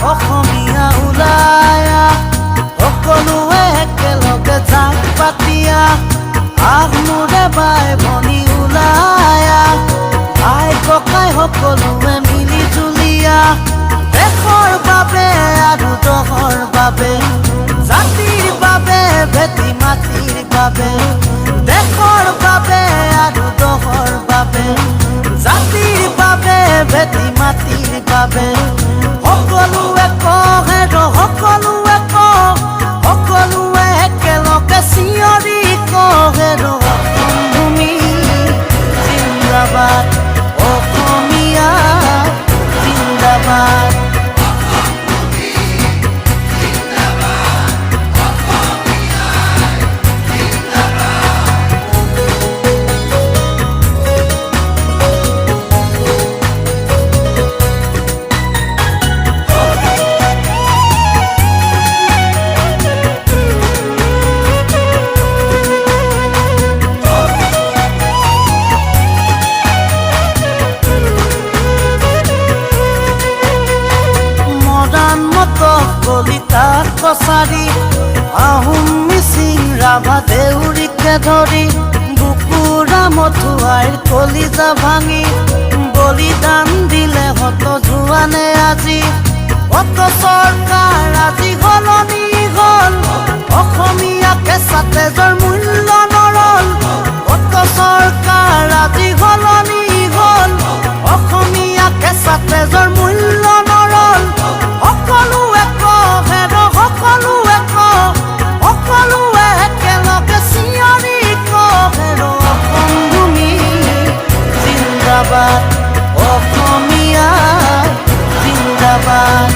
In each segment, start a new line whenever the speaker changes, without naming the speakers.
অসমীয়া ওলাই সকলোৱে একেলগে জাক পাতিয়া মোৰে বাই ভনী ওলাই ভাই ককাই সকলোৱে মিলি জুলিয়া দেশৰ বাবে আৰু দহৰ বাবে জাতিৰ বাবে ভেটি মাটিৰ বাবে দেশৰ বাবে আৰু দহৰ বাবে জাতিৰ বাবে ভেটি মাটিৰ বাবে সকলোৱে কহে সকলোৱে সকলোৱে একেলগে চিঞৰি কহে অসম ভূমি জিন্দাবাদ অসমীয়া জিন্দাবাদ কলিতা কছাৰী আহোম মিচিং ৰাভা দেউৰীকে ধৰি বুকুৰা মথুৱাইৰ কলিজা ভাঙি বলিদান দিলে হত জোৱানে আজি অত চৰকাৰ আজি সলনি হ'ল অসমীয়া কেঁচা তেজৰ মূল্য নৰল অত চৰকাৰ আজি সলনি হ'ল অসমীয়া কেঁচা তেজৰ মূল্য নৰল সকলোৱে সকলোৱে একেলগে চিঞৰি কহে অসম ভূমি জিন্দাবাদ অসমীয়া জিন্দাবাদ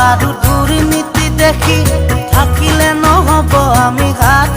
আৰু দুৰ্নীতি দেখি থাকিলে নহব আমি হাত